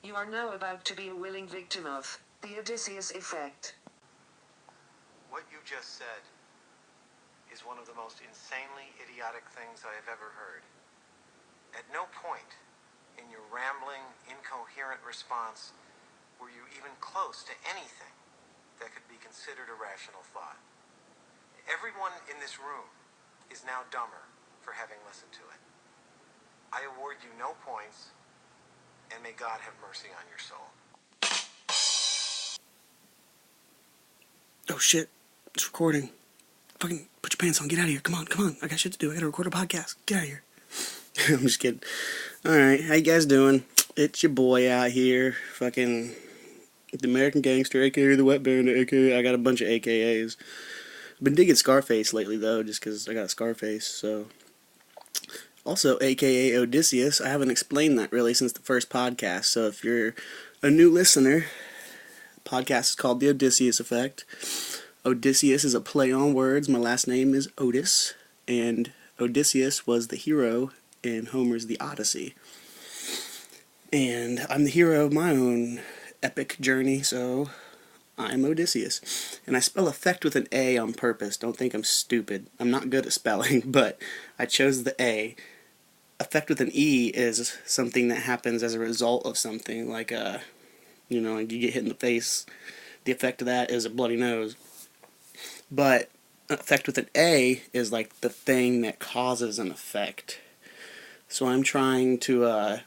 You are now about to be a willing victim of the Odysseus effect. What you just said is one of the most insanely idiotic things I have ever heard. At no point in your rambling, incoherent response were you even close to anything that could be considered a rational thought. Everyone in this room is now dumber for having listened to it. I award you no points, and may God have mercy on your soul. Oh shit, it's recording. Fucking put your pants on, get out of here. Come on. I got shit to do. I gotta record a podcast. Get out of here. I'm just kidding. Alright, how you guys doing? It's your boy out here. Fucking the American Gangster, aka the Wet Bandit, aka I got a bunch of AKAs. I've been digging Scarface lately though, just because I got a Scarface, so. Also, aka Odysseus. I haven't explained that really since the first podcast, so if you're a new listener, the podcast is called The Odysseus Effect. Odysseus is a play on words. My last name is Otis, and Odysseus was the hero in Homer's The Odyssey. And I'm the hero of my own epic journey, so I'm Odysseus. And I spell effect with an A on purpose. Don't think I'm stupid. I'm not good at spelling, but I chose the A. Effect with an E is something that happens as a result of something, like like you get hit in the face. The effect of that is a bloody nose. But effect with an A is like the thing that causes an effect. So I'm trying to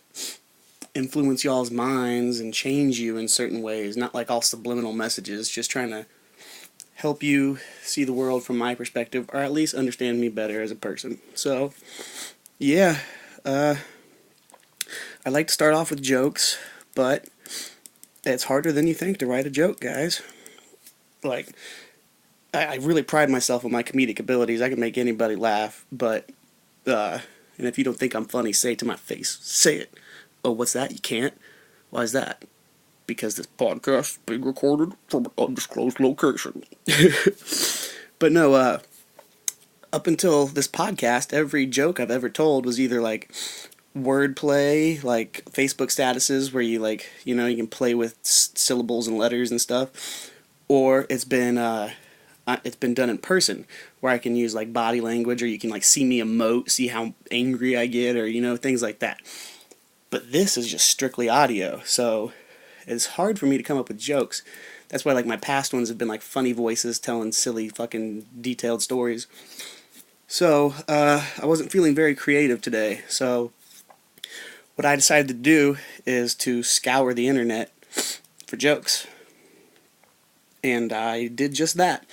influence y'all's minds and change you in certain ways, not like all subliminal messages, just trying to help you see the world from my perspective, or at least understand me better as a person. So, yeah, I like to start off with jokes, but it's harder than you think to write a joke, guys. Like, I really pride myself on my comedic abilities. I can make anybody laugh, but, and if you don't think I'm funny, say it to my face. Say it. Oh, what's that? You can't? Why is that? Because this podcast is being recorded from an undisclosed location. But no, up until this podcast, every joke I've ever told was either like wordplay, like Facebook statuses where you you can play with syllables and letters and stuff, or it's been done in person, where I can use like body language, or you can like see me emote, see how angry I get, or things like that. But this is just strictly audio, so it's hard for me to come up with jokes. That's why like my past ones have been like funny voices telling silly fucking detailed stories. So I wasn't feeling very creative today, so what I decided to do is to scour the internet for jokes. And I did just that.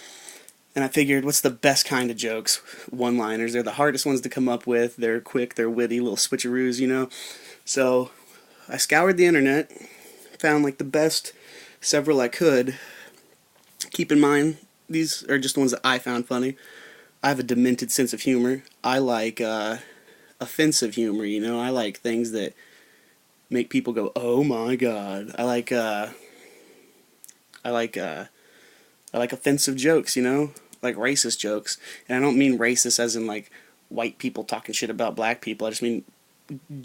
And I figured, what's the best kind of jokes? One-liners. They're the hardest ones to come up with. They're quick, they're witty, little switcheroos, So I scoured the internet, found like the best several I could. Keep in mind, these are just the ones that I found funny. I have a demented sense of humor. I like offensive humor, I like things that make people go, oh my god. I like offensive jokes, like racist jokes. And I don't mean racist as in like white people talking shit about black people. I just mean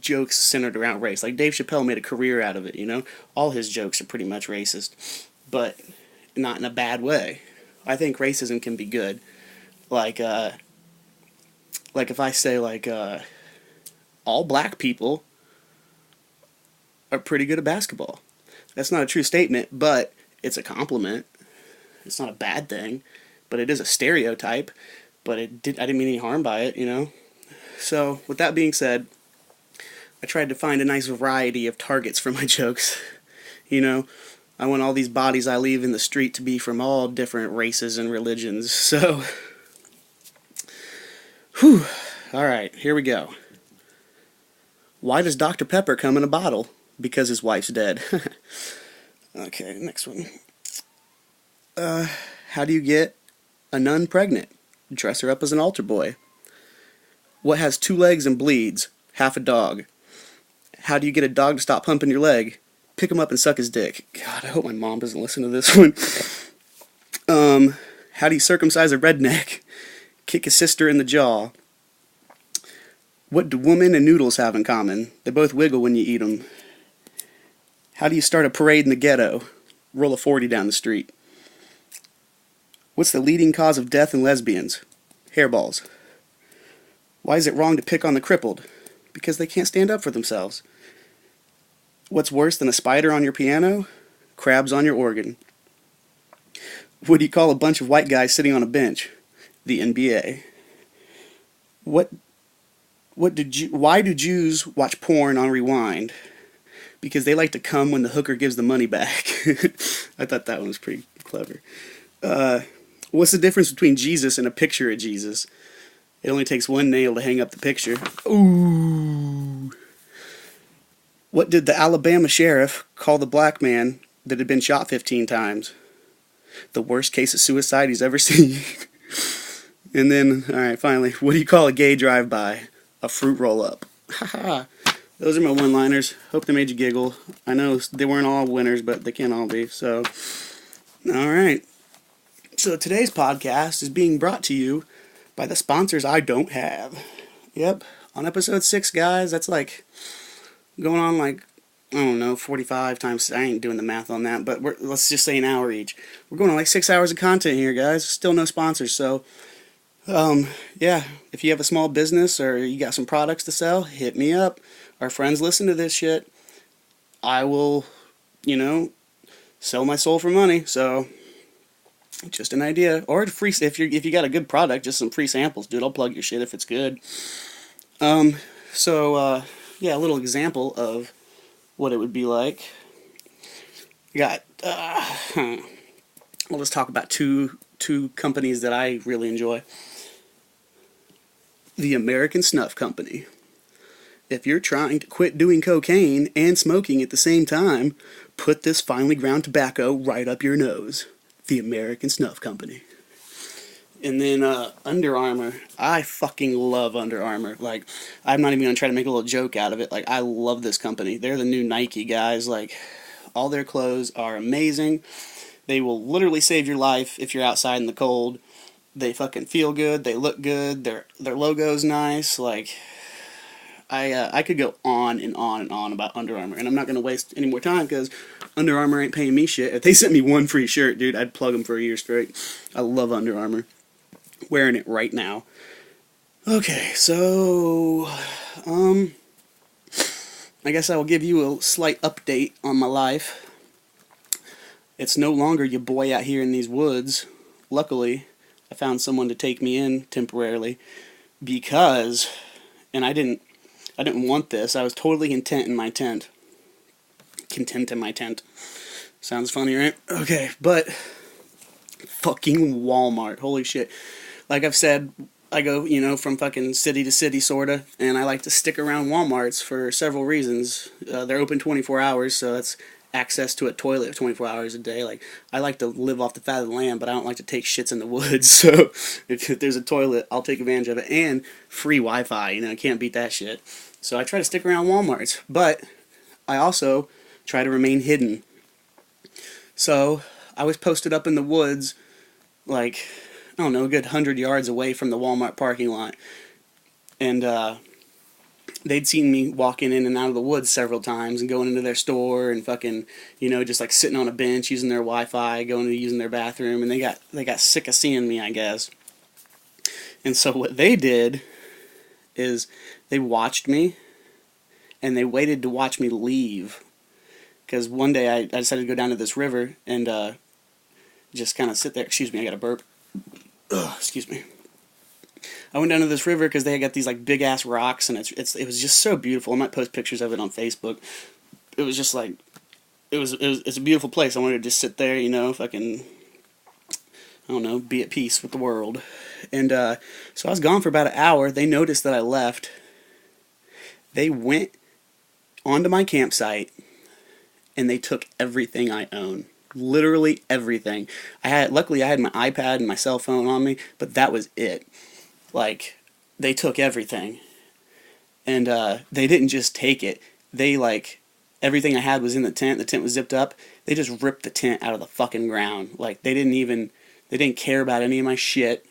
jokes centered around race. Like Dave Chappelle made a career out of it, All his jokes are pretty much racist, but not in a bad way. I think racism can be good. Like if I say all black people are pretty good at basketball. That's not a true statement, but it's a compliment. It's not a bad thing, but it is a stereotype. But I didn't mean any harm by it, So with that being said, I tried to find a nice variety of targets for my jokes. I want all these bodies I leave in the street to be from all different races and religions. So, whew. All right, here we go. Why does Dr. Pepper come in a bottle? Because his wife's dead. Okay, next one. How do you get a nun pregnant? Dress her up as an altar boy. What has 2 legs and bleeds? Half a dog. How do you get a dog to stop humping your leg? Pick him up and suck his dick. God, I hope my mom doesn't listen to this one. How do you circumcise a redneck? Kick his sister in the jaw. What do women and noodles have in common? They both wiggle when you eat them. How do you start a parade in the ghetto? Roll a 40 down the street. What's the leading cause of death in lesbians? Hairballs. Why is it wrong to pick on the crippled? Because they can't stand up for themselves. What's worse than a spider on your piano? Crabs on your organ. What do you call a bunch of white guys sitting on a bench? The NBA. Why do Jews watch porn on rewind? Because they like to come when the hooker gives the money back. I thought that one was pretty clever. What's the difference between Jesus and a picture of Jesus? It only takes one nail to hang up the picture. Ooh. What did the Alabama sheriff call the black man that had been shot 15 times? The worst case of suicide he's ever seen. And then, alright, finally, what do you call a gay drive-by? A fruit roll-up. Haha. Those are my one-liners. Hope they made you giggle. I know they weren't all winners, but they can't all be. So, alright. So today's podcast is being brought to you by the sponsors I don't have. Yep. On episode 6, guys, that's like going on like, I don't know, 45 times. I ain't doing the math on that, but let's just say an hour each. We're going on like 6 hours of content here, guys. Still no sponsors, so yeah, if you have a small business or you got some products to sell, hit me up. Our friends listen to this shit. I will, sell my soul for money. So, just an idea. Or free if you got a good product, just some free samples, dude. I'll plug your shit if it's good. Yeah, a little example of what it would be like. I'll just talk about two companies that I really enjoy. The American Snuff Company. If you're trying to quit doing cocaine and smoking at the same time, put this finely ground tobacco right up your nose. The American Snuff Company. And then Under Armour. I fucking love Under Armour. Like, I'm not even going to try to make a little joke out of it. Like, I love this company. They're the new Nike guys. Like, all their clothes are amazing. They will literally save your life if you're outside in the cold. They fucking feel good. They look good. Their logo's nice. Like, I could go on and on and on about Under Armour, and I'm not going to waste any more time because Under Armour ain't paying me shit. If they sent me one free shirt, dude, I'd plug them for a year straight. I love Under Armour. Wearing it right now. Okay, so, I guess I will give you a slight update on my life. It's no longer your boy out here in these woods. Luckily, I found someone to take me in temporarily because, and I didn't want this. I was totally content in my tent. Content in my tent. Sounds funny, right? Okay, but fucking Walmart. Holy shit. Like I've said, I go, from fucking city to city, sorta, and I like to stick around Walmarts for several reasons. They're open 24 hours, so that's access to a toilet 24 hours a day. Like, I like to live off the fat of the land, but I don't like to take shits in the woods, so if there's a toilet, I'll take advantage of it, and free Wi-Fi, I can't beat that shit. So I try to stick around Walmarts, but I also try to remain hidden. So I was posted up in the woods, like, I don't know, a good 100 yards away from the Walmart parking lot, and they'd seen me walking in and out of the woods several times and going into their store and fucking, just like sitting on a bench using their Wi-Fi, going to using their bathroom, and they got sick of seeing me, I guess. And so what they did is they watched me and they waited to watch me leave. Because one day I decided to go down to this river and just kind of sit there. Excuse me, I got a burp. Ugh, excuse me. I went down to this river because they got these like big ass rocks, and it was just so beautiful. I might post pictures of it on Facebook. It was just like it's a beautiful place. I wanted to just sit there, fucking, I don't know, be at peace with the world. And so I was gone for about an hour. They noticed that I left. They went onto my campsite and they took everything I own. Literally everything. Luckily I had my iPad and my cell phone on me, but that was it. Like, they took everything. And they didn't just take it. They, like, everything I had was in the tent. The tent was zipped up. They just ripped the tent out of the fucking ground. Like, they didn't care about any of my shit.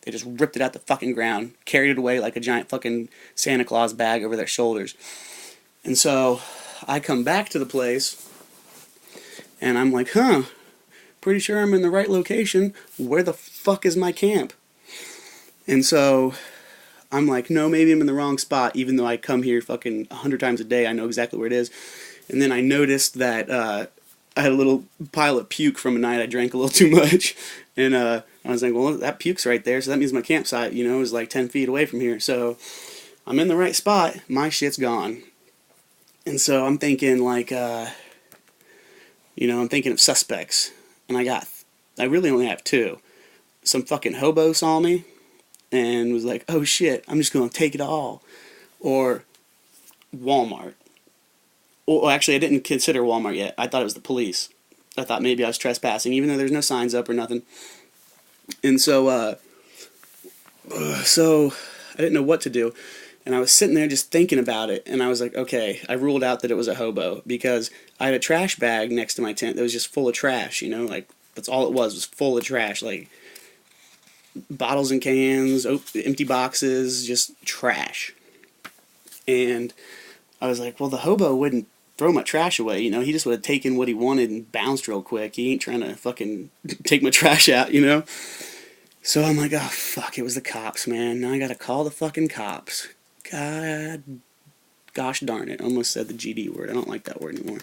They just ripped it out the fucking ground, carried it away like a giant fucking Santa Claus bag over their shoulders. And so I come back to the place, and I'm like, huh, pretty sure I'm in the right location. Where the fuck is my camp? And so I'm like, no, maybe I'm in the wrong spot, even though I come here fucking 100 times a day. I know exactly where it is. And then I noticed that I had a little pile of puke from a night I drank a little too much. And I was like, well, that puke's right there, so that means my campsite, is like 10 feet away from here. So I'm in the right spot. My shit's gone. And so I'm thinking, like, I'm thinking of suspects. And I really only have two. Some fucking hobo saw me and was like, oh shit, I'm just going to take it all. Or Walmart. Well, actually, I didn't consider Walmart yet. I thought it was the police. I thought maybe I was trespassing, even though there's no signs up or nothing. And so I didn't know what to do. And I was sitting there just thinking about it. And I was like, okay, I ruled out that it was a hobo. Because I had a trash bag next to my tent that was just full of trash, like, that's all it was full of trash. Like, bottles and cans, empty boxes, just trash. And I was like, well, the hobo wouldn't throw my trash away, he just would have taken what he wanted and bounced real quick. He ain't trying to fucking take my trash out, So I'm like, oh, fuck, it was the cops, man. Now I gotta call the fucking cops. God, gosh darn it. I almost said the GD word. I don't like that word anymore.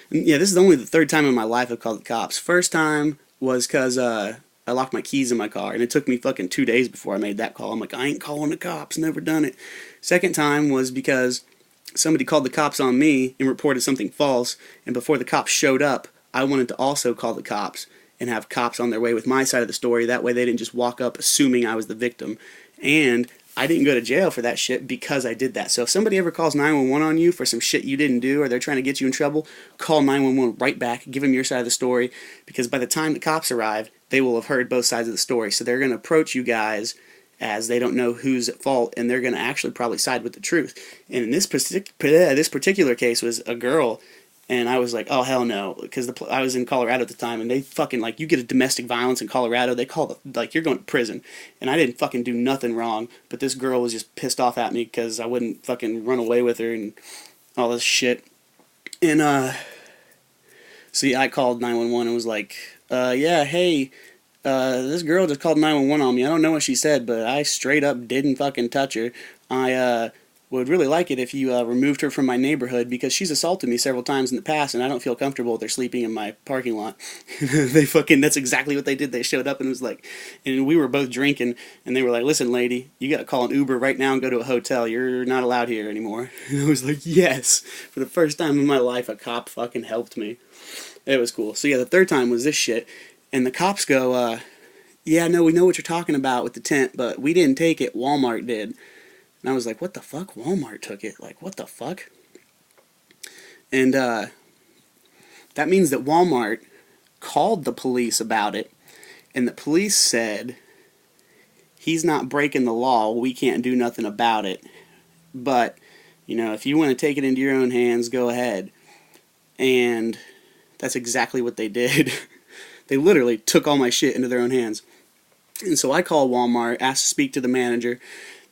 Yeah, this is only the third time in my life I've called the cops. First time was because I locked my keys in my car, and it took me fucking 2 days before I made that call. I'm like, I ain't calling the cops, never done it. Second time was because somebody called the cops on me and reported something false, and before the cops showed up, I wanted to also call the cops and have cops on their way with my side of the story. That way they didn't just walk up assuming I was the victim. And I didn't go to jail for that shit because I did that. So if somebody ever calls 911 on you for some shit you didn't do, or they're trying to get you in trouble, call 911 right back, give them your side of the story, because by the time the cops arrive, they will have heard both sides of the story. So they're going to approach you guys as they don't know who's at fault, and they're going to actually probably side with the truth. And in this particular case was a girl, and I was like, oh, hell no, because I was in Colorado at the time, and they fucking, like, you get a domestic violence in Colorado, they call you're going to prison. And I didn't fucking do nothing wrong, but this girl was just pissed off at me because I wouldn't fucking run away with her and all this shit. And, I called 911 and was like, yeah, hey, this girl just called 911 on me. I don't know what she said, but I straight up didn't fucking touch her. I would really like it if you removed her from my neighborhood because she's assaulted me several times in the past, and I don't feel comfortable with her sleeping in my parking lot. That's exactly what they did. They showed up and was like, and we were both drinking, and they were like, listen, lady, you got to call an Uber right now and go to a hotel. You're not allowed here anymore. And I was like, yes. For the first time in my life, a cop fucking helped me. It was cool. So yeah, the third time was this shit. And the cops go, yeah, no, we know what you're talking about with the tent, but we didn't take it. Walmart did. And I was like, what the fuck? Walmart took it? Like, what the fuck? And that means that Walmart called the police about it, and the police said, he's not breaking the law, we can't do nothing about it. But, if you want to take it into your own hands, go ahead. And that's exactly what they did. They literally took all my shit into their own hands. And so I called Walmart, asked to speak to the manager.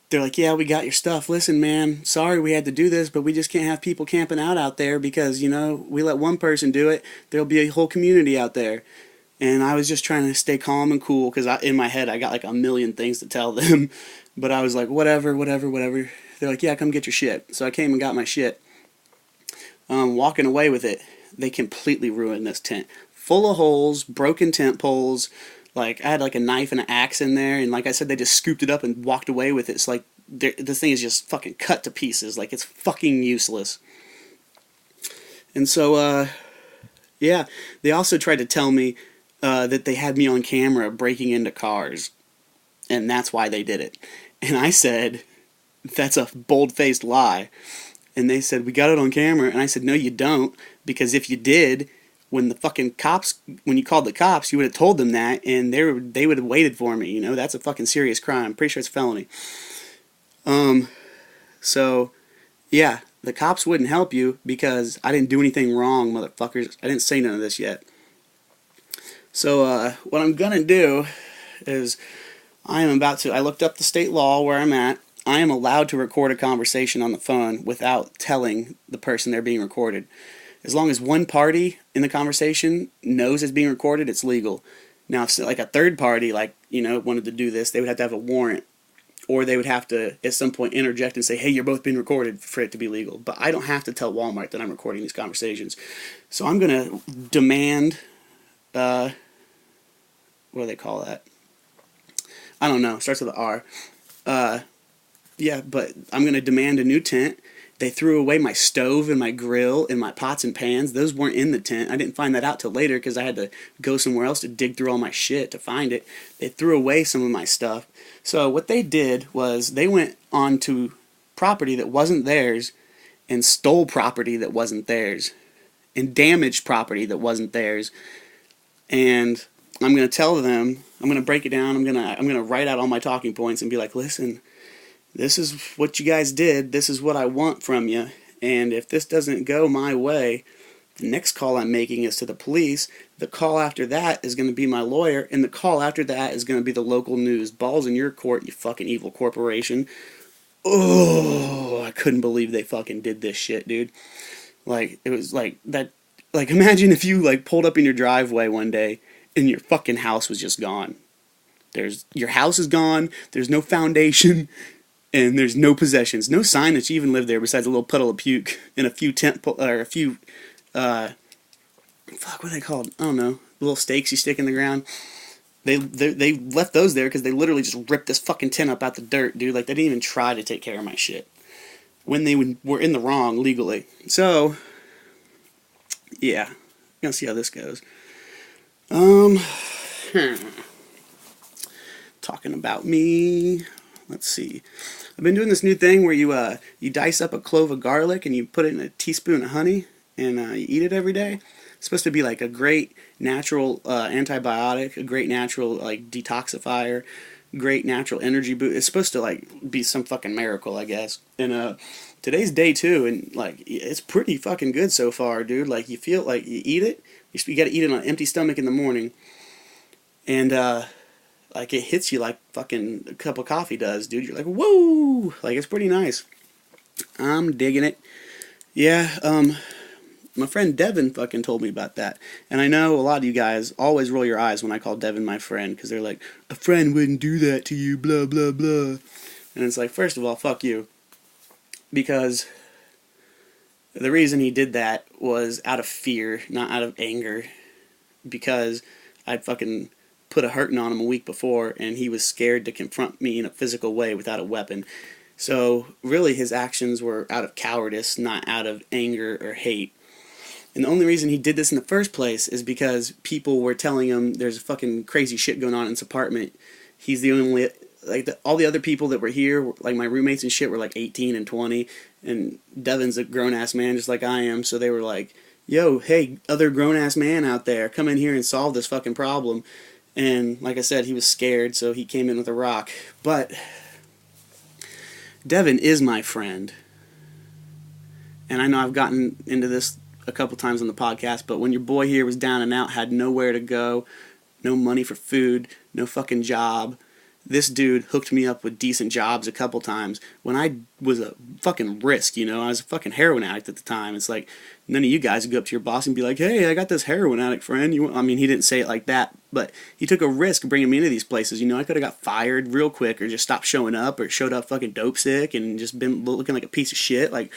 They're like, yeah, we got your stuff. Listen, man, sorry we had to do this, but we just can't have people camping out there because, we let one person do it. There'll be a whole community out there. And I was just trying to stay calm and cool because in my head I got like a million things to tell them. But I was like, whatever. They're like, yeah, come get your shit. So I came and got my shit. Walking away with it, they completely ruined this tent. Full of holes, broken tent poles. Like, I had like a knife and an axe in there, and like I said, they just scooped it up and walked away with it. It's like, this thing is just fucking cut to pieces. Like, it's fucking useless. And so, yeah, they also tried to tell me that they had me on camera breaking into cars, and that's why they did it. And I said, that's a bold-faced lie. And they said, we got it on camera. And I said, no, you don't, because if you did, when you called the cops, you would have told them that, and they would have waited for me. That's a fucking serious crime. I'm pretty sure it's a felony. So, yeah, the cops wouldn't help you because I didn't do anything wrong, motherfuckers. I didn't say none of this yet. So, what I'm gonna do is I looked up the state law where I'm at. I am allowed to record a conversation on the phone without telling the person they're being recorded. As long as one party in the conversation knows it's being recorded, it's legal. Now, if like a third party, like, wanted to do this, they would have to have a warrant, or they would have to at some point interject and say, hey, you're both being recorded, for it to be legal. But I don't have to tell Walmart that I'm recording these conversations. So I'm going to demand, what do they call that? I don't know. It starts with an R. Yeah, but I'm going to demand a new tent. They threw away my stove and my grill and my pots and pans. Those weren't in the tent. I didn't find that out till later because I had to go somewhere else to dig through all my shit to find it. They threw away some of my stuff. So what they did was they went onto property that wasn't theirs and stole property that wasn't theirs and damaged property that wasn't theirs. And I'm going to tell them, I'm going to break it down, I'm going to write out all my talking points and be like, listen, this is what you guys did, this is what I want from you, and if this doesn't go my way, the next call I'm making is to the police, the call after that is going to be my lawyer, and the call after that is going to be the local news. Balls in your court, you fucking evil corporation. Oh, I couldn't believe they fucking did this shit, dude. Like, it was like that, like, imagine if you, like, pulled up in your driveway one day and your fucking house was just gone. Your house is gone, there's no foundation, and there's no possessions, no sign that you even lived there besides a little puddle of puke and a few fuck, what are they called? I don't know, little stakes you stick in the ground. They left those there because they literally just ripped this fucking tent up out the dirt, dude. Like, they didn't even try to take care of my shit when they were in the wrong legally. So, yeah, I'm gonna see how this goes. Talking about me. Let's see. I've been doing this new thing where you dice up a clove of garlic and you put it in a teaspoon of honey and you eat it every day. It's supposed to be like a great natural antibiotic, a great natural like detoxifier, great natural energy boost. It's supposed to like be some fucking miracle, I guess. And today's day 2, and like it's pretty fucking good so far, dude. Like, you feel like you eat it, you got to eat it on an empty stomach in the morning, and like, it hits you like fucking a cup of coffee does, dude. You're like, whoa! Like, it's pretty nice. I'm digging it. Yeah, my friend Devin fucking told me about that. And I know a lot of you guys always roll your eyes when I call Devin my friend, because they're like, a friend wouldn't do that to you, blah, blah, blah. And it's like, first of all, fuck you. Because the reason he did that was out of fear, not out of anger. Because I'd fucking put a hurting on him a week before, and he was scared to confront me in a physical way without a weapon. So really his actions were out of cowardice, not out of anger or hate. And the only reason he did this in the first place is because people were telling him there's fucking crazy shit going on in his apartment. He's the only, like, all the other people that were here, like my roommates and shit, were like 18 and 20, and Devin's a grown-ass man just like I am, so they were like, yo, hey, other grown-ass man out there, come in here and solve this fucking problem. And like I said, he was scared, so he came in with a rock. But Devin is my friend. And I know I've gotten into this a couple times on the podcast, but when your boy here was down and out, had nowhere to go, no money for food, no fucking job, this dude hooked me up with decent jobs a couple times when I was a fucking risk, I was a fucking heroin addict at the time. It's like, none of you guys would go up to your boss and be like, hey, I got this heroin addict friend. I mean, he didn't say it like that, but he took a risk bringing me into these places. I could have got fired real quick, or just stopped showing up, or showed up fucking dope sick and just been looking like a piece of shit. Like,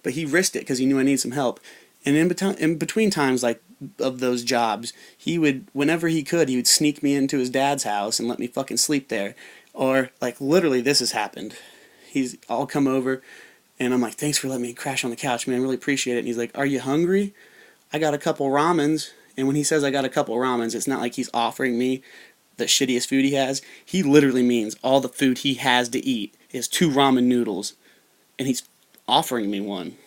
but he risked it because he knew I needed some help. And in between times, like, of those jobs, he would, whenever he could, he would sneak me into his dad's house and let me fucking sleep there. Or, like, literally, this has happened. I'll come over, and I'm like, thanks for letting me crash on the couch, man, I really appreciate it. And he's like, are you hungry? I got a couple ramens. And when he says I got a couple ramens, it's not like he's offering me the shittiest food he has. He literally means all the food he has to eat is 2 ramen noodles, and he's offering me one.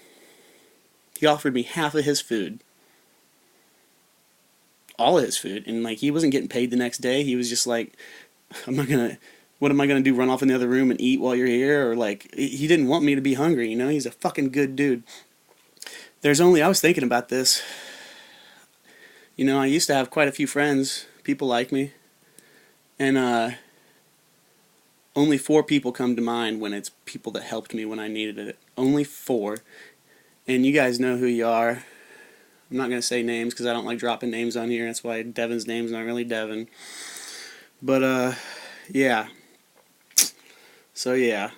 He offered me half of his food. All of his food. And, like, he wasn't getting paid the next day. He was just like, what am I going to do, run off in the other room and eat while you're here? Or, like, he didn't want me to be hungry, He's a fucking good dude. I was thinking about this. I used to have quite a few friends. People like me. And, Only 4 people come to mind when it's people that helped me when I needed it. Only 4. And you guys know who you are. I'm not going to say names because I don't like dropping names on here. That's why Devin's name's not really Devin. But, yeah. So, yeah.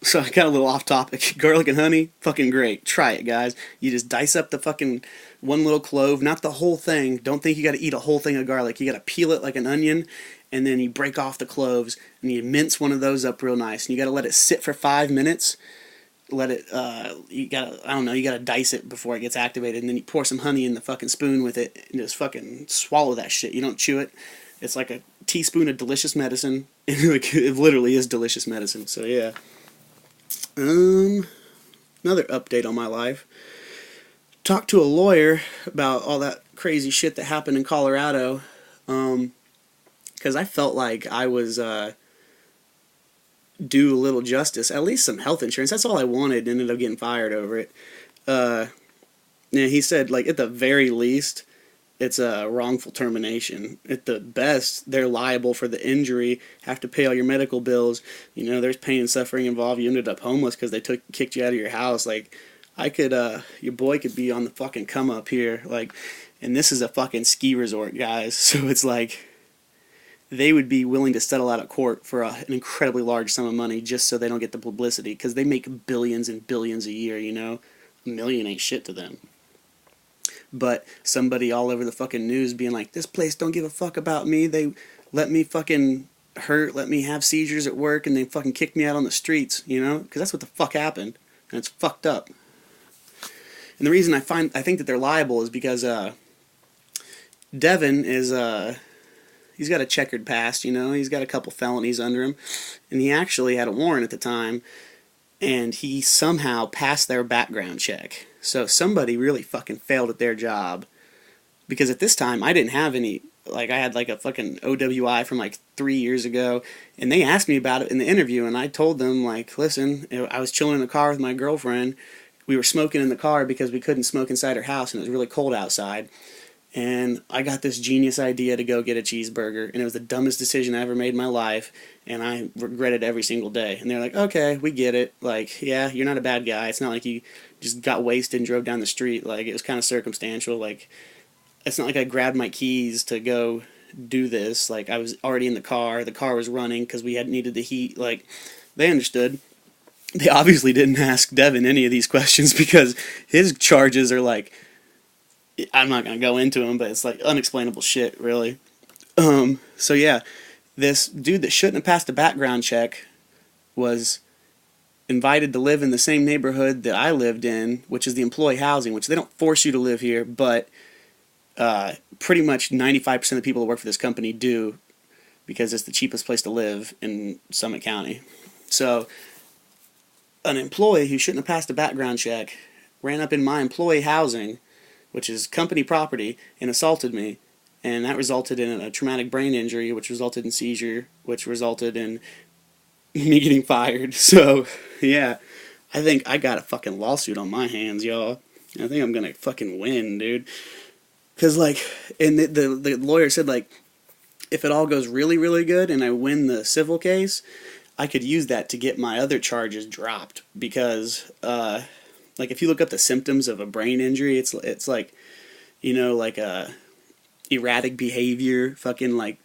So I got a little off topic. Garlic and honey, fucking great. Try it, guys. You just dice up the fucking one little clove, not the whole thing. Don't think you got to eat a whole thing of garlic. You got to peel it like an onion, and then you break off the cloves, and you mince one of those up real nice. And you got to let it sit for 5 minutes. Let it, you gotta, I don't know, you gotta dice it before it gets activated, and then you pour some honey in the fucking spoon with it, and just fucking swallow that shit. You don't chew it. It's like a teaspoon of delicious medicine. It literally is delicious medicine, so yeah. Another update on my life. Talked to a lawyer about all that crazy shit that happened in Colorado, because I felt like I was, do a little justice, at least some health insurance. That's all I wanted, and ended up getting fired over it. Yeah, he said, like, at the very least, it's a wrongful termination. At the best, they're liable for the injury, have to pay all your medical bills. You know, there's pain and suffering involved. You ended up homeless because they kicked you out of your house. Like, I could, your boy could be on the fucking come up here. Like, and this is a fucking ski resort, guys. So it's like, they would be willing to settle out of court for an incredibly large sum of money just so they don't get the publicity, because they make billions and billions a year, you know? $1 million ain't shit to them. But somebody all over the fucking news being like, this place don't give a fuck about me, they let me fucking hurt, let me have seizures at work, and they fucking kicked me out on the streets, you know? Because that's what the fuck happened, and it's fucked up. And the reason I think that they're liable is because, Devin is, he's got a checkered past, you know? He's got a couple felonies under him. And he actually had a warrant at the time. And he somehow passed their background check. So somebody really fucking failed at their job. Because at this time, I didn't have any... Like, I had like a fucking OWI from like 3 years ago. And they asked me about it in the interview. And I told them, like, listen, I was chilling in the car with my girlfriend. We were smoking in the car because we couldn't smoke inside her house. And it was really cold outside. And I got this genius idea to go get a cheeseburger, and it was the dumbest decision I ever made in my life, and I regret it every single day. And they're like, okay, we get it. Like, yeah, you're not a bad guy. It's not like you just got wasted and drove down the street. Like, it was kind of circumstantial. Like, it's not like I grabbed my keys to go do this. Like, I was already in the car. The car was running because we had needed the heat. Like, they understood. They obviously didn't ask Devin any of these questions because his charges are like... I'm not going to go into them, but it's like unexplainable shit, really. So yeah, this dude that shouldn't have passed a background check was invited to live in the same neighborhood that I lived in, which is the employee housing, which they don't force you to live here, but pretty much 95% of the people that work for this company do, because it's the cheapest place to live in Summit County. So an employee who shouldn't have passed a background check ran up in my employee housing, which is company property, and assaulted me. And that resulted in a traumatic brain injury, which resulted in seizure, which resulted in me getting fired. So, yeah, I think I got a fucking lawsuit on my hands, y'all. I think I'm gonna fucking win, dude. Because, like, and the lawyer said, like, if it all goes really, really good and I win the civil case, I could use that to get my other charges dropped. Because, like, if you look up the symptoms of a brain injury, it's like, you know, like erratic behavior, fucking like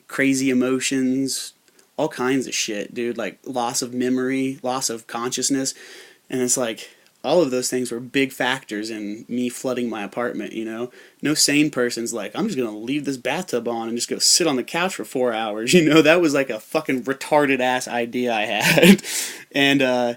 crazy emotions, all kinds of shit, dude. Like loss of memory, loss of consciousness, and it's like all of those things were big factors in me flooding my apartment. You know, no sane person's like, I'm just gonna leave this bathtub on and just go sit on the couch for 4 hours. You know, that was like a fucking retarded ass idea I had, and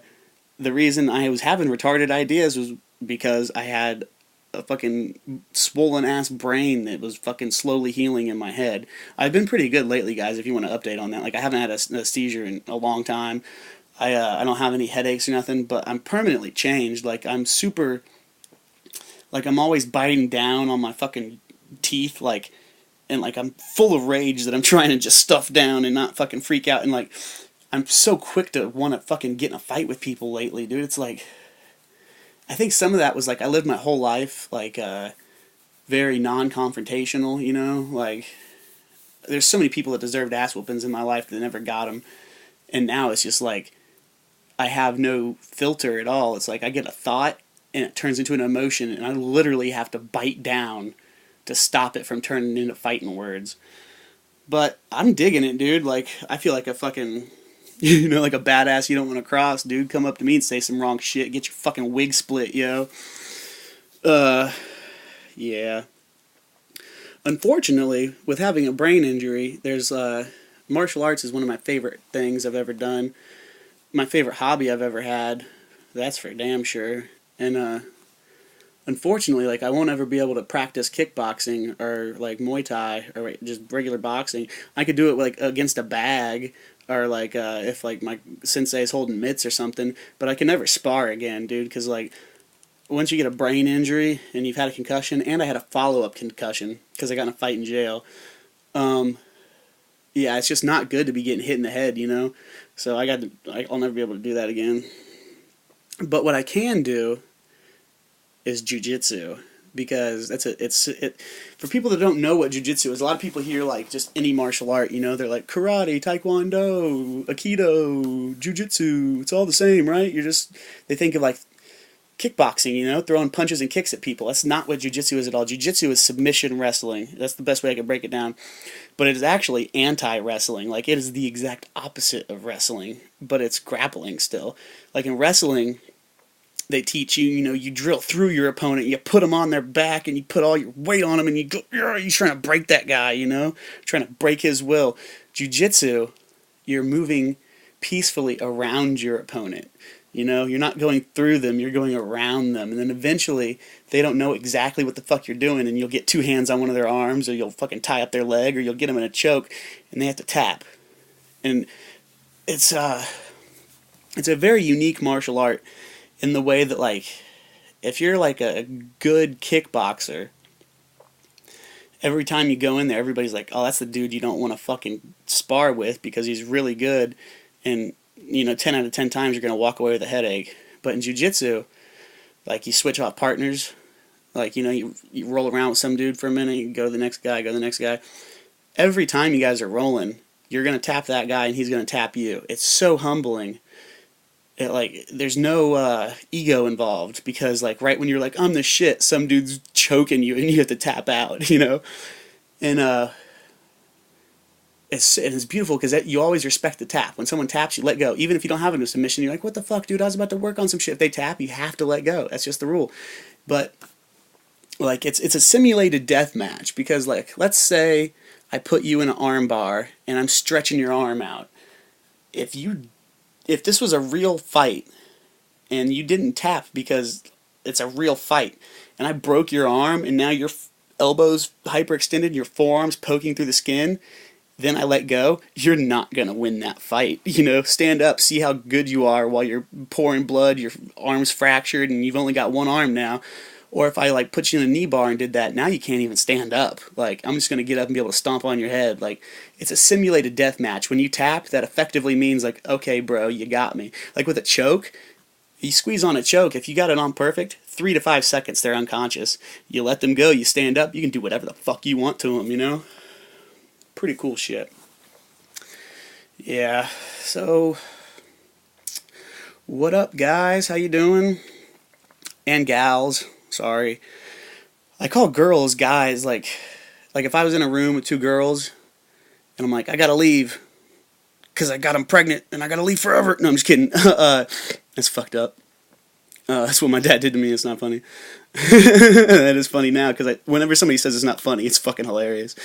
the reason I was having retarded ideas was because I had a fucking swollen ass brain that was fucking slowly healing in my head. I've been pretty good lately, guys, if you want to update on that. Like, I haven't had a seizure in a long time. I don't have any headaches or nothing, but I'm permanently changed. Like, I'm super... Like, I'm always biting down on my fucking teeth, like... And, like, I'm full of rage that I'm trying to just stuff down and not fucking freak out. And, like... I'm so quick to want to fucking get in a fight with people lately, dude. It's like, I think some of that was like, I lived my whole life, like, very non-confrontational, you know? Like, there's so many people that deserved ass whoopings in my life that never got them. And now it's just like, I have no filter at all. It's like I get a thought and it turns into an emotion, and I literally have to bite down to stop it from turning into fighting words. But I'm digging it, dude. Like, I feel like a fucking, like a badass you don't want to cross, dude. Come up to me and say some wrong shit. Get your fucking wig split, yo. Yeah. Unfortunately, with having a brain injury, there's, martial arts is one of my favorite things I've ever done. My favorite hobby I've ever had. That's for damn sure. And, unfortunately, like, I won't ever be able to practice kickboxing or, like, Muay Thai or just regular boxing. I could do it, like, against a bag or, like, if, like, my sensei's holding mitts or something. But I can never spar again, dude, because, like, once you get a brain injury and you've had a concussion, and I had a follow-up concussion because I got in a fight in jail, yeah, it's just not good to be getting hit in the head, So I'll never be able to do that again. But what I can do is jujitsu, because for people that don't know what jujitsu is. A lot of people hear like just any martial art, they're like karate, taekwondo, aikido, jujitsu. It's all the same, right? They think of like kickboxing, throwing punches and kicks at people. That's not what jujitsu is at all. Jujitsu is submission wrestling. That's the best way I can break it down. But it is actually anti-wrestling. Like, it is the exact opposite of wrestling, but it's grappling still. Like, in wrestling, they teach you, you drill through your opponent, you put them on their back, and you put all your weight on them, and you go, you're trying to break that guy, trying to break his will. Jiu-jitsu, you're moving peacefully around your opponent. You're not going through them, you're going around them. And then eventually, they don't know exactly what the fuck you're doing, and you'll get two hands on one of their arms, or you'll fucking tie up their leg, or you'll get them in a choke, and they have to tap. And it's a very unique martial art in the way that, like, if you're like a good kickboxer, every time you go in there, everybody's like, oh, that's the dude you don't want to fucking spar with because he's really good, and 10 out of 10 times you're going to walk away with a headache. But in jiu-jitsu, like, you switch off partners. Like, you roll around with some dude for a minute, you go to the next guy. Every time you guys are rolling, you're going to tap that guy and he's going to tap you. It's so humbling. There's no ego involved, because, like, right when you're like, I'm the shit, some dude's choking you and you have to tap out, And, it's beautiful because you always respect the tap. When someone taps, you let go. Even if you don't have a submission, you're like, what the fuck, dude? I was about to work on some shit. If they tap, you have to let go. That's just the rule. But, like, it's a simulated death match, because, like, let's say I put you in an arm bar and I'm stretching your arm out. If this was a real fight and you didn't tap because it's a real fight, and I broke your arm and now your elbow's hyperextended, your forearm's poking through the skin, then I let go, you're not going to win that fight. Stand up, see how good you are while you're pouring blood, your arm's fractured, and you've only got one arm now. Or if I, like, put you in a knee bar and did that, now you can't even stand up. Like, I'm just going to get up and be able to stomp on your head. Like, it's a simulated death match. When you tap, that effectively means, like, okay, bro, you got me. Like, with a choke, you squeeze on a choke, if you got it on perfect, 3 to 5 seconds, they're unconscious. You let them go, you stand up, you can do whatever the fuck you want to them, Pretty cool shit. Yeah, so what up, guys? How you doing? And gals, sorry. I call girls guys, like if I was in a room with two girls and I'm like, I gotta leave because I got them pregnant and I gotta leave forever. No, I'm just kidding. That's fucked up. That's what my dad did to me. It's not funny. That is funny now, because whenever somebody says it's not funny, it's fucking hilarious.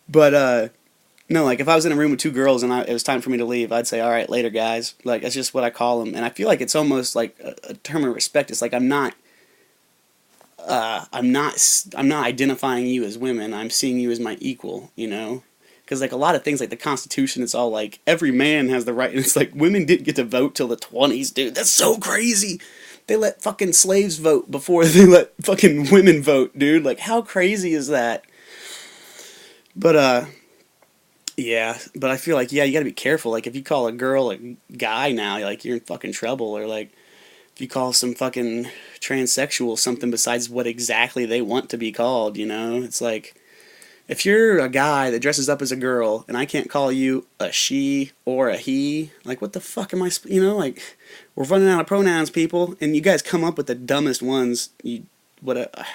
But no, like, if I was in a room with two girls and it was time for me to leave, I'd say, all right, later, guys. Like, that's just what I call them. And I feel like it's almost like a term of respect. It's like I'm not identifying you as women. I'm seeing you as my equal, Because, like, a lot of things, like the Constitution, it's all like, every man has the right. And it's like, women didn't get to vote till the 20s, dude. That's so crazy. They let fucking slaves vote before they let fucking women vote, dude. Like, how crazy is that? But, yeah, but I feel like, yeah, you gotta be careful. Like, if you call a girl a guy now, like, you're in fucking trouble. Or, like, if you call some fucking transsexual something besides what exactly they want to be called, It's like, If you're a guy that dresses up as a girl and I can't call you a she or a he, like what the fuck am I, like we're running out of pronouns, people, and you guys come up with the dumbest ones.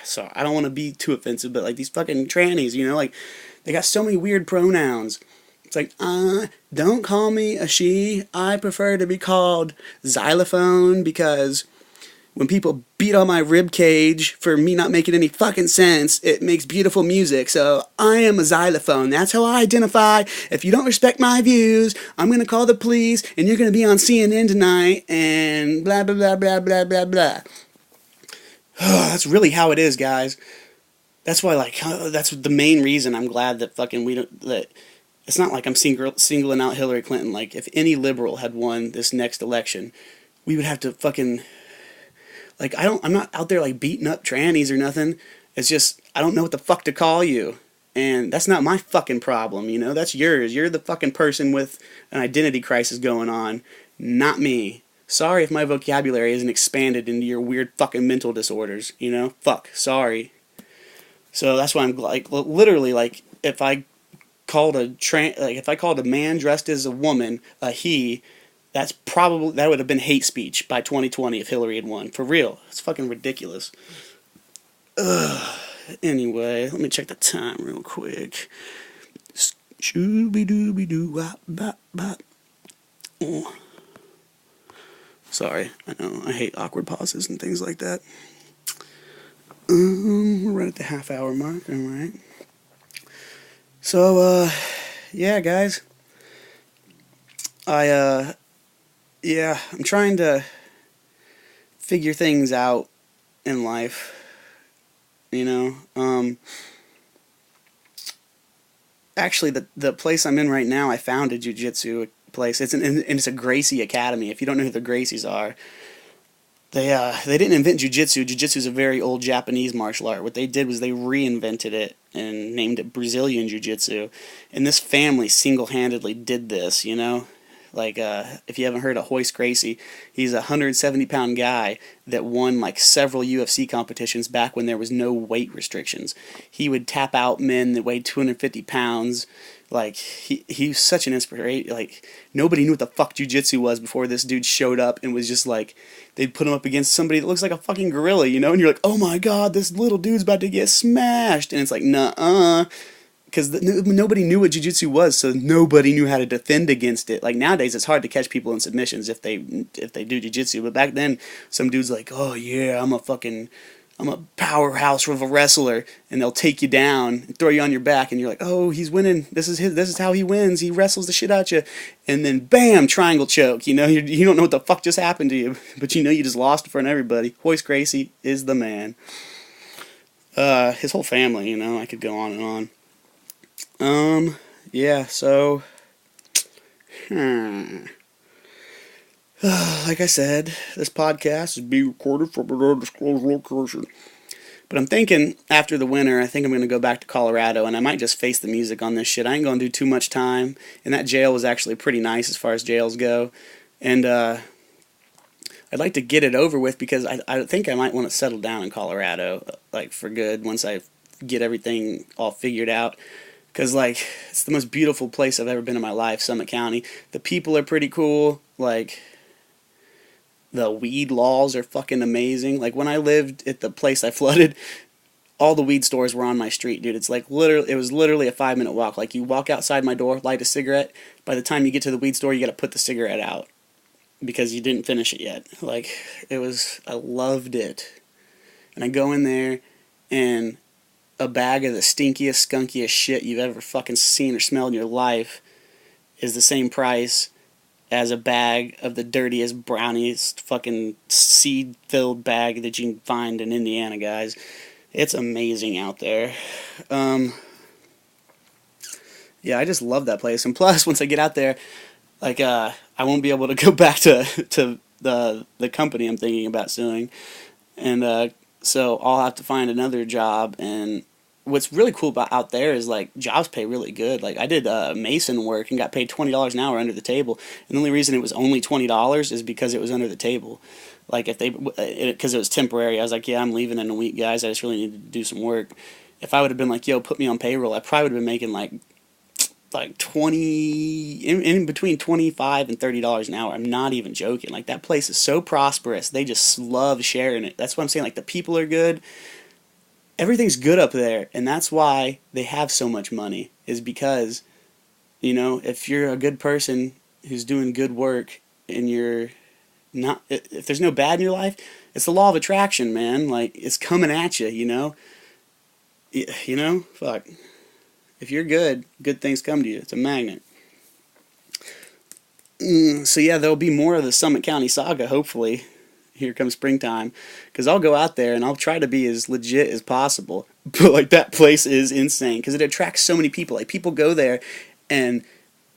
So I don't want to be too offensive, but like these fucking trannies, like they got so many weird pronouns. It's like, don't call me a she. I prefer to be called xylophone because when people beat on my rib cage for me not making any fucking sense, it makes beautiful music. So I am a xylophone. That's how I identify. If you don't respect my views, I'm going to call the police and you're going to be on CNN tonight and blah, blah, blah, blah, blah, blah, blah. That's really how it is, guys. That's why, that's the main reason I'm glad that it's not like I'm singling out Hillary Clinton. Like, if any liberal had won this next election, we would have to fucking, I'm not out there, beating up trannies or nothing. It's just, I don't know what the fuck to call you. And that's not my fucking problem, That's yours. You're the fucking person with an identity crisis going on, not me. Sorry if my vocabulary isn't expanded into your weird fucking mental disorders, Fuck, sorry. So that's why I'm literally if I called a man dressed as a woman a he, that would have been hate speech by 2020 if Hillary had won. For real. It's fucking ridiculous. Ugh. Anyway, let me check the time real quick. Shooby-dooby-doo-wop-bop-bop. Oh. Sorry, I know, I hate awkward pauses and things like that. We're right at the half-hour mark, alright. So, yeah, guys. I'm trying to figure things out in life, Actually, the place I'm in right now, I found a jiu-jitsu place. It's a Gracie Academy. If you don't know who the Gracies are, they didn't invent jiu-jitsu. Jiu-jitsu is a very old Japanese martial art. What they did was they reinvented it and named it Brazilian jiu-jitsu. And this family single-handedly did this, if you haven't heard of Royce Gracie, he's a 170-pound guy that won several UFC competitions back when there was no weight restrictions. He would tap out men that weighed 250 pounds. He's such an inspiration. Nobody knew what the fuck jiu-jitsu was before this dude showed up and was just they'd put him up against somebody that looks like a fucking gorilla, and you're like, oh my god, this little dude's about to get smashed. And it's like, nuh-uh. Because nobody knew what jiu-jitsu was, so nobody knew how to defend against it. Nowadays, it's hard to catch people in submissions if they do jiu-jitsu. But back then, some dude's like, oh yeah, I'm a powerhouse of a wrestler, and they'll take you down and throw you on your back, and you're like, oh, he's winning. This is how he wins. He wrestles the shit out you, and then bam, triangle choke. You don't know what the fuck just happened to you, but you just lost in front of everybody. Royce Gracie is the man. His whole family, I could go on and on. Yeah, so, like I said, this podcast is being recorded from an undisclosed location. But I'm thinking, after the winter, I think I'm going to go back to Colorado, and I might just face the music on this shit. I ain't going to do too much time, and that jail was actually pretty nice as far as jails go. And, I'd like to get it over with, because I think I might want to settle down in Colorado, for good, once I get everything all figured out. Because, it's the most beautiful place I've ever been in my life, Summit County. The people are pretty cool. The weed laws are fucking amazing. When I lived at the place I flooded, all the weed stores were on my street, dude. It's it was literally a 5-minute walk. You walk outside my door, light a cigarette. By the time you get to the weed store, you got to put the cigarette out because you didn't finish it yet. I loved it. And I go in there, and a bag of the stinkiest, skunkiest shit you've ever fucking seen or smelled in your life is the same price as a bag of the dirtiest, browniest, fucking seed-filled bag that you can find in Indiana, guys. It's amazing out there. Yeah, I just love that place. And plus, once I get out there, I won't be able to go back to the company I'm thinking about suing. And so I'll have to find another job. And what's really cool about out there is jobs pay really good. I did mason work and got paid $20 an hour under the table. And the only reason it was only $20 is because it was under the table. Because it was temporary. I was like, yeah, I'm leaving in a week, guys. I just really need to do some work. if I would have been like, yo, put me on payroll, I probably would have been making like 20 in between $25 and $30 an hour. I'm not even joking. Like, that place is so prosperous. They just love sharing it. That's what I'm saying. Like, the people are good. Everything's good up there, and that's why they have so much money, is because, if you're a good person who's doing good work, and you're not, if there's no bad in your life, it's the law of attraction, man. Like, it's coming at you, fuck. If you're good, good things come to you. It's a magnet. So yeah, there'll be more of the Summit County saga, hopefully. Here comes springtime. Because I'll go out there and I'll try to be as legit as possible. But, like, that place is insane. Because it attracts so many people. Like, people go there and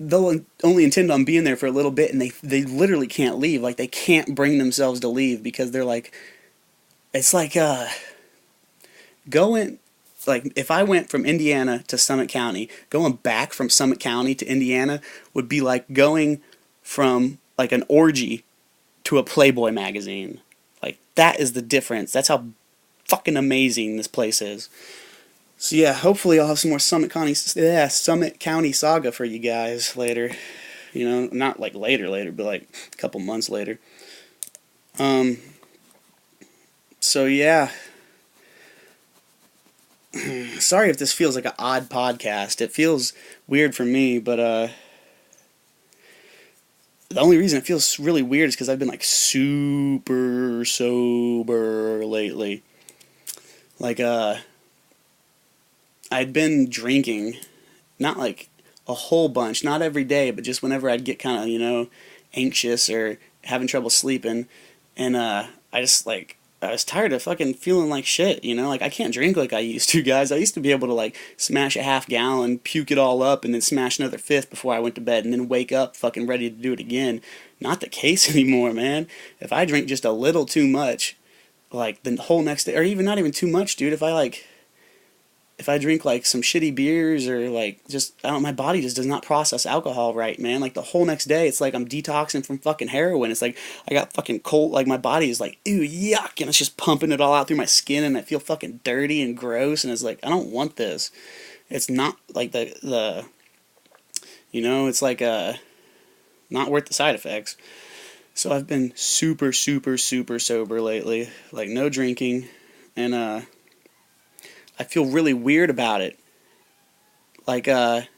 they'll only intend on being there for a little bit, and they literally can't leave. Like, they can't bring themselves to leave because they're like... It's like, going... Like, if I went from Indiana to Summit County, going back from Summit County to Indiana would be like going from, like, an orgy to a Playboy magazine. Like, that is the difference. That's how fucking amazing this place is. So yeah, hopefully I'll have some more Summit County saga for you guys later. Not like later, but like a couple months later. So yeah. Sorry if this feels like an odd podcast. It feels weird for me, but the only reason it feels really weird is because I've been like super sober lately. Like, I'd been drinking, not like a whole bunch, not every day, but just whenever I'd get kind of, anxious or having trouble sleeping, and I was tired of fucking feeling like shit, Like, I can't drink like I used to, guys. I used to be able to, like, smash a half gallon, puke it all up, and then smash another fifth before I went to bed, and then wake up fucking ready to do it again. Not the case anymore, man. If I drink just a little too much, like, the whole next day, or even not even too much, dude, if I drink, like, some shitty beers or, like, just, I don't know, my body just does not process alcohol right, man. Like, the whole next day, it's like I'm detoxing from fucking heroin. It's like I got fucking cold, like, my body is like, ew, yuck, and it's just pumping it all out through my skin, and I feel fucking dirty and gross, and it's like, I don't want this. It's not, like, it's like, not worth the side effects. So I've been super, super, super sober lately. Like, no drinking, and, I feel really weird about it. Like, I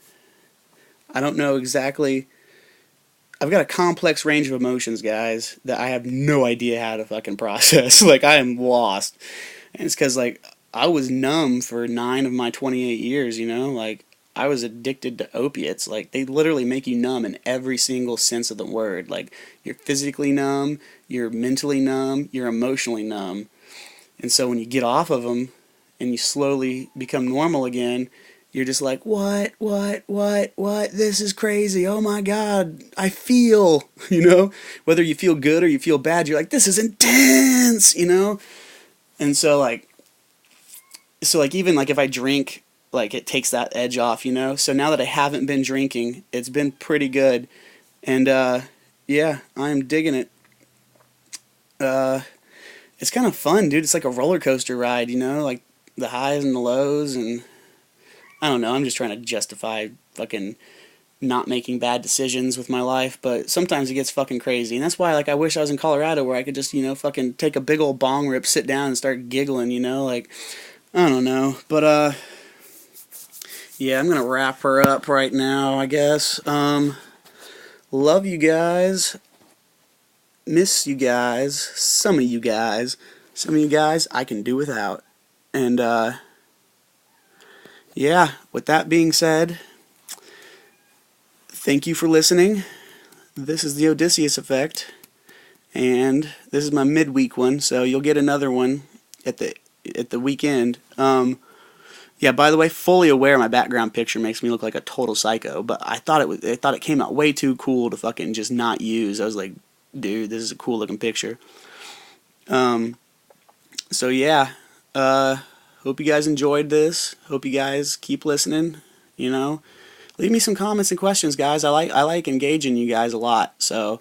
don't know exactly... I've got a complex range of emotions, guys, that I have no idea how to fucking process. Like, I am lost. And it's because, like, I was numb for 9 of my 28 years, Like, I was addicted to opiates. Like, they literally make you numb in every single sense of the word. Like, you're physically numb, you're mentally numb, you're emotionally numb. And so when you get off of them, and you slowly become normal again, you're just like, what, this is crazy, oh my god, I feel, whether you feel good or you feel bad, you're like, this is intense, and so, like, even, like, if I drink, like, it takes that edge off, so now that I haven't been drinking, it's been pretty good, and, yeah, I'm digging it. It's kind of fun, dude. It's like a roller coaster ride, like, the highs and the lows, and I don't know, I'm just trying to justify fucking not making bad decisions with my life, but sometimes it gets fucking crazy, and that's why, like, I wish I was in Colorado where I could just, fucking take a big old bong rip, sit down, and start giggling, like, I don't know, but, yeah, I'm gonna wrap her up right now, I guess. Love you guys, miss you guys, some of you guys I can do without. And, yeah, with that being said, thank you for listening. This is the Odysseus Effect, and this is my midweek one, so you'll get another one at the weekend. Yeah, by the way, fully aware my background picture makes me look like a total psycho, but I thought it came out way too cool to fucking just not use. I was like, dude, this is a cool looking picture. So yeah, hope you guys enjoyed this. Hope you guys keep listening. Leave me some comments and questions, guys. I like engaging you guys a lot. So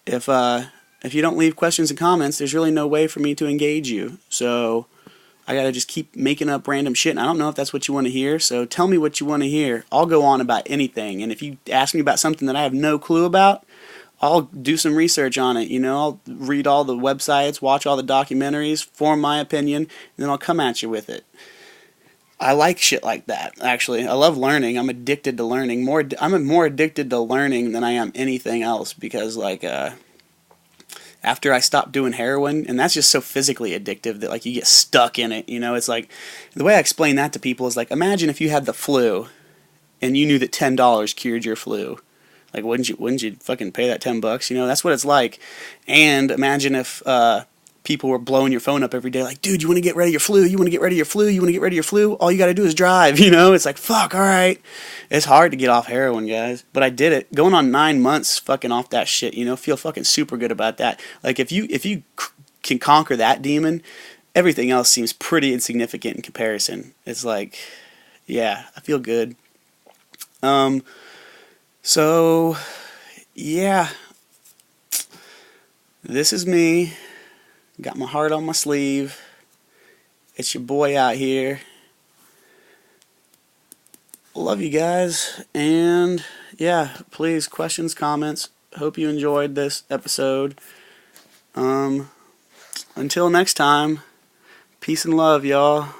if you don't leave questions and comments, there's really no way for me to engage you. So I gotta just keep making up random shit, and I don't know if that's what you want to hear, so tell me what you want to hear. I'll go on about anything, and if you ask me about something that I have no clue about, I'll do some research on it, I'll read all the websites, watch all the documentaries, form my opinion, and then I'll come at you with it. I like shit like that, actually. I love learning. I'm addicted to learning. I'm more addicted to learning than I am anything else, because, like, after I stopped doing heroin, and that's just so physically addictive that, like, you get stuck in it, It's like, the way I explain that to people is like, imagine if you had the flu, and you knew that $10 cured your flu. Like, wouldn't you fucking pay that $10? That's what it's like. And imagine if people were blowing your phone up every day, like, dude, you want to get rid of your flu? You want to get rid of your flu? You want to get rid of your flu? All you got to do is drive. It's like, fuck, all right. It's hard to get off heroin, guys, but I did it. Going on 9 months fucking off that shit. Feel fucking super good about that. Like, if you can conquer that demon, everything else seems pretty insignificant in comparison. It's like, yeah, I feel good. So, yeah, this is me. Got my heart on my sleeve. It's your boy out here. Love you guys. And, yeah, please, questions, comments. Hope you enjoyed this episode. Until next time, peace and love, y'all.